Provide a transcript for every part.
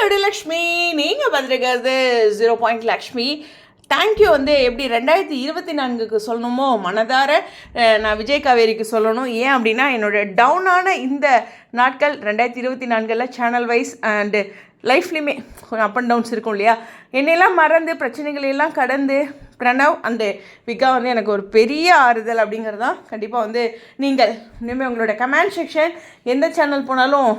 உங்களோட லக்ஷ்மி நீங்கள் பார்த்துருக்கிறது 0 லக்ஷ்மி. தேங்க்யூ எப்படி 2024க்கு சொல்லணுமோ மனதார நான் விஜய் காவேரிக்கு சொல்லணும். ஏன் அப்படின்னா என்னோடய டவுனான இந்த நாட்கள் 2024 சேனல் வைஸ் அண்டு லைஃப்லேயுமே கொஞ்சம் அப் அண்ட் டவுன்ஸ் இருக்கும் இல்லையா, என்னெல்லாம் மறந்து பிரச்சனைகளெல்லாம் கடந்து பிரணவ் அண்டு விகா எனக்கு ஒரு பெரிய ஆறுதல் அப்படிங்கிறது தான். கண்டிப்பாக நீங்கள் இனிமேல் உங்களோட கமெண்ட் செக்ஷன் எந்த சேனல் போனாலும்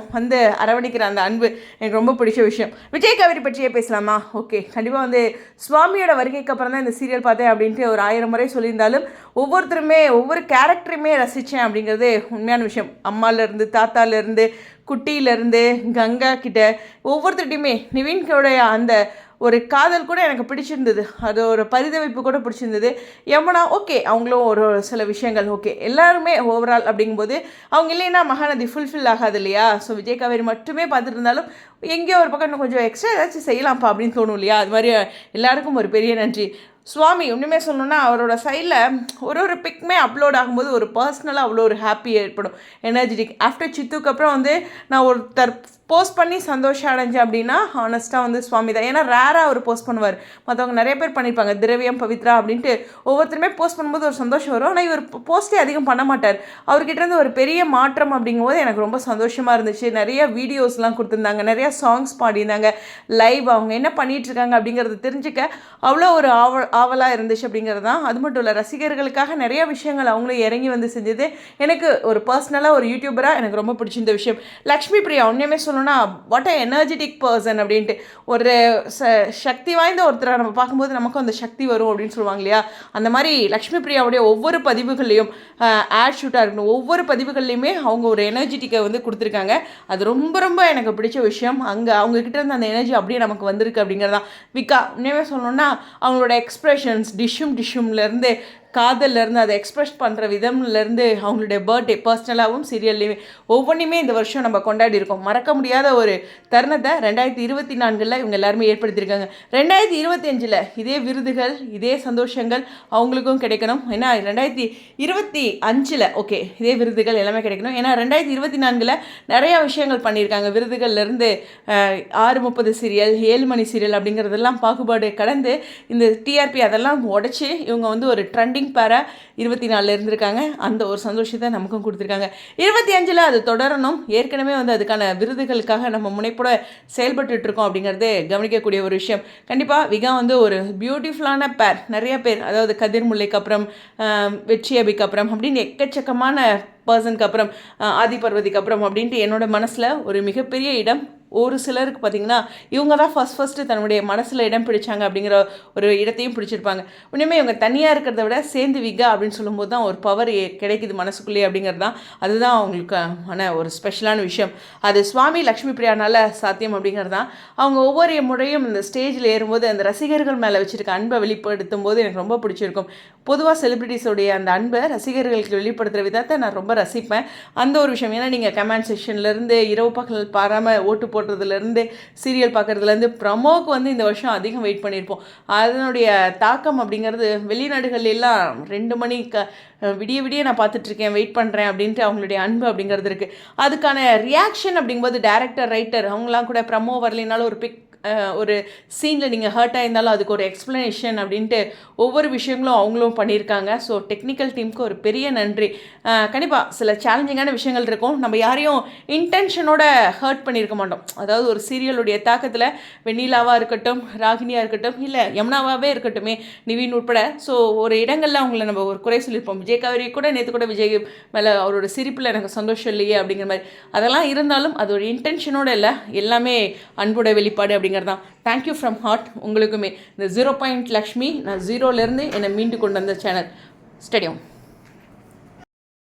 அரவணைக்கிற அந்த அன்பு எனக்கு ரொம்ப பிடிச்ச விஷயம். விஜய் காவேரி பற்றியே பேசலாமா? ஓகே, கண்டிப்பாக சுவாமியோட வருகைக்கு அப்புறம் தான் இந்த சீரியல் பார்த்தேன் அப்படின்ட்டு ஒரு 1000 முறை சொல்லியிருந்தாலும் ஒவ்வொருத்தருமே ஒவ்வொரு கேரக்டருமே ரசித்தேன் அப்படிங்கிறது உண்மையான விஷயம். அம்மாலேருந்து தாத்தாலேருந்து குட்டியிலேருந்து கங்கா கிட்ட ஒவ்வொருத்தருடையுமே நிவின்கோடைய அந்த ஒரு காதல் கூட எனக்கு பிடிச்சிருந்தது. அது ஒரு பரிதவிப்பு கூட பிடிச்சிருந்தது. யமுனா ஓகே, அவங்களும் ஒரு சில விஷயங்கள் ஓகே, எல்லாருமே ஓவரால் அப்படிங்கும்போது அவங்க இல்லைன்னா மகாநதி ஃபுல்ஃபில் ஆகாது இல்லையா. ஸோ விஜய் காவேரி மட்டுமே பார்த்துட்டு இருந்தாலும் எங்கேயோ ஒரு பக்கம் இன்னும் கொஞ்சம் எக்ஸ்ட்ரா ஏதாச்சும் செய்யலாம்ப்பா அப்படின்னு தோணும் இல்லையா. அது மாதிரி எல்லாருக்கும் ஒரு பெரிய நன்றி. சுவாமி உண்மையுமே சொல்லணுன்னா அவரோட சைடில் ஒரு பிக்மே அப்லோட் ஆகும்போது ஒரு பர்சனலாக அவ்வளோ ஒரு ஹாப்பி ஏற்படும், எனர்ஜெட்டிக். ஆஃப்டர் சித்துக்கு அப்புறம் நான் ஒருத்தர் போஸ்ட் பண்ணி சந்தோஷம் அடைஞ்சேன் அப்படின்னா ஹானஸ்ட்டாக சுவாமி தான். ஏன்னா ரேராக அவர் போஸ்ட் பண்ணுவார், மற்றவங்க நிறைய பேர் பண்ணியிருப்பாங்க, திரவியம் பவித்ரா அப்படின்ட்டு ஒவ்வொருத்தருமே போஸ்ட் பண்ணும்போது ஒரு சந்தோஷம் வரும். ஆனால் இவர் போஸ்ட்டே அதிகம் பண்ண மாட்டார். அவர்கிட்டருந்து ஒரு பெரிய மாற்றம் அப்படிங்கும்போது எனக்கு ரொம்ப சந்தோஷமாக இருந்துச்சு. நிறைய வீடியோஸ்லாம் கொடுத்துருந்தாங்க, நிறையா சாங்ஸ் பாடியிருந்தாங்க, லைவ் அவங்க என்ன பண்ணிகிட்ருக்காங்க அப்படிங்கிறது தெரிஞ்சுக்க அவ்வளோ ஒரு ஆவலாக இருந்துச்சு அப்படிங்கிறது தான். அது மட்டும் இல்லை, ரசிகர்களுக்காக நிறைய விஷயங்கள் அவங்களும் இறங்கி செஞ்சது எனக்கு ஒரு பர்சனலாக ஒரு யூடியூபராக எனக்கு ரொம்ப பிடிச்சிருந்த விஷயம். லக்ஷ்மி பிரியா உண்மையுமே சொல்லணும்னா வாட் அ எனர்ஜெட்டிக் பர்சன் அப்படின்ட்டு ஒரு சக்தி வாய்ந்த ஒருத்தரை நம்ம பார்க்கும்போது நமக்கும் அந்த சக்தி வரும் அப்படின்னு சொல்லுவாங்க இல்லையா. அந்த மாதிரி லக்ஷ்மி பிரியாவுடைய ஒவ்வொரு பதிவுகள்லையும் ஆட் ஷூட்டாக இருக்கணும், ஒவ்வொரு பதிவுகள்லையுமே அவங்க ஒரு எனர்ஜெட்டிக்கை கொடுத்துருக்காங்க. அது ரொம்ப ரொம்ப எனக்கு பிடிச்ச விஷயம். அவங்கக்கிட்ட இருந்து அந்த எனர்ஜி அப்படியே நமக்கு வந்திருக்கு அப்படிங்கிறதான். விகா உண்மையுமே சொல்லணும்னா அவங்களோட எக்ஸ்ப்ரெஷன்ஸ் டிஷ்ஷும்லேருந்து காதல்லேருந்து அதை எக்ஸ்ப்ரெஸ் பண்ணுற விதம்லேருந்து அவங்களுடைய பர்த்டே பர்சனலாகவும் சீரியல்லையுமே ஒவ்வொன்றுமே இந்த வருஷம் நம்ம கொண்டாடி இருக்கோம். மறக்க முடியாத ஒரு தருணத்தை 2024 இவங்க எல்லாருமே ஏற்படுத்தியிருக்காங்க. 2025 இதே விருதுகள் இதே சந்தோஷங்கள் அவங்களுக்கும் கிடைக்கணும். ஏன்னா 2025 ஓகே இதே விருதுகள் எல்லாமே கிடைக்கணும். ஏன்னா 2024 நிறையா விஷயங்கள் பண்ணியிருக்காங்க. விருதுகள்லேருந்து 6:30 சீரியல் 7 மணி சீரியல் அப்படிங்கிறதெல்லாம் பாகுபாடு கடந்து இந்த டிஆர்பி அதெல்லாம் உடச்சி இவங்க ஒரு ட்ரெண்டிங் பேரா 24 இருந்திருக்காங்க. அந்த ஒரு சந்தோஷத்தை நமக்கும் கொடுத்துருக்காங்க. 25 அது தொடரணும். ஏற்கனவே அதுக்கான விருதுகளுக்காக நம்ம முனைப்போட செயல்பட்டு இருக்கோம் அப்படிங்கிறது கவனிக்கக்கூடிய ஒரு விஷயம். கண்டிப்பாக விகா ஒரு பியூட்டிஃபுல்லான பேர். நிறைய பேர், அதாவது கதிர் முல்லைக்கு அப்புறம் வெற்றி அபிக்கு அப்புறம் அப்படின்னு எக்கச்சக்கமான பர்சனுக்கு அப்புறம் ஆதி பர்வதிக்கு அப்புறம் அப்படின்ட்டு என்னோட மனசில் ஒரு மிகப்பெரிய இடம். ஒரு சிலருக்கு பார்த்திங்கன்னா இவங்க தான் ஃபஸ்ட்டு தன்னுடைய மனசில் இடம் பிடிச்சாங்க அப்படிங்கிற ஒரு இடத்தையும் பிடிச்சிருப்பாங்க. உண்மையுமே இவங்க தனியாக இருக்கிறத விட சேர்ந்து விகா அப்படின்னு சொல்லும்போது தான் ஒரு பவர் கிடைக்குது மனசுக்குள்ளேயே அப்படிங்கிறது தான். அதுதான் அவங்களுக்கு ஒரு ஸ்பெஷலான விஷயம். அது சுவாமி லக்ஷ்மி பிரியானால சாத்தியம் அப்படிங்கிறது தான். அவங்க ஒவ்வொரு முறையும் இந்த ஸ்டேஜில் ஏறும்போது அந்த ரசிகர்கள் மேலே வச்சுருக்க அன்பை வெளிப்படுத்தும் போது எனக்கு ரொம்ப பிடிச்சிருக்கும். பொதுவாக செலிப்ரிட்டிஸோடைய அந்த அன்பை ரசிகர்களுக்கு வெளிப்படுத்துகிற விதத்தை நான் ரொம்ப ரசிப்பேன். அந்த ஒரு விஷயம். ஏன்னா நீங்கள் கமெண்ட் செக்ஷன்லேருந்து இரவு பகல் பாராமல் ஓட்டு போடுறதுலேருந்து சீரியல் பார்க்குறதுலேருந்து ப்ரமோவுக்கு இந்த வருஷம் அதிகம் வெயிட் பண்ணியிருப்போம். அதனுடைய தாக்கம் அப்படிங்கிறது வெளிநாடுகள் எல்லாம் 2 மணி விடிய நான் பார்த்துட்ருக்கேன், வெயிட் பண்ணுறேன் அப்படின்ட்டு அவங்களுடைய அன்பு அப்படிங்கிறது இருக்குது. அதுக்கான ரியாக்ஷன் அப்படிங்கும்போது டேரக்டர் ரைட்டர் அவங்களாம் கூட ப்ரமோ வரலைனாலும் ஒரு சீனில் நீங்கள் ஹர்ட் ஆயிருந்தாலும் அதுக்கு ஒரு எக்ஸ்ப்ளனேஷன் அப்படின்ட்டு ஒவ்வொரு விஷயங்களும் அவங்களும் பண்ணியிருக்காங்க. ஸோ டெக்னிக்கல் டீமுக்கு ஒரு பெரிய நன்றி. கண்டிப்பாக சில சேலஞ்சிங்கான விஷயங்கள் இருக்கும். நம்ம யாரையும் இன்டென்ஷனோட ஹர்ட் பண்ணியிருக்க மாட்டோம். அதாவது ஒரு சீரியலுடைய தாக்கத்தில் வெண்ணிலாவாக இருக்கட்டும், ராகினியாக இருக்கட்டும், இல்லை யமுனாவாகவே இருக்கட்டுமே, நிவின் உட்பட ஸோ ஒரு இடங்களில் அவங்கள நம்ம ஒரு குறை சொல்லியிருப்போம். விஜய் காவேரி கூட நேற்று கூட விஜய் மேலே அவரோட சிரிப்பில் எனக்கு சந்தோஷம் இல்லையே அப்படிங்கிற மாதிரி. அதெல்லாம் இருந்தாலும் அது ஒரு இன்டென்ஷனோட இல்லை, எல்லாமே அன்போட வெளிப்பாடு அப்படிங்கிறது தான். தேங்க்யூ ஃப்ரம் ஹார்ட் உங்களுக்குமே. இந்த 0 லக்ஷ்மி நான் 0லேருந்து என்னை மீண்டு கொண்டு வந்த சேனல் ஸ்டேடியம்.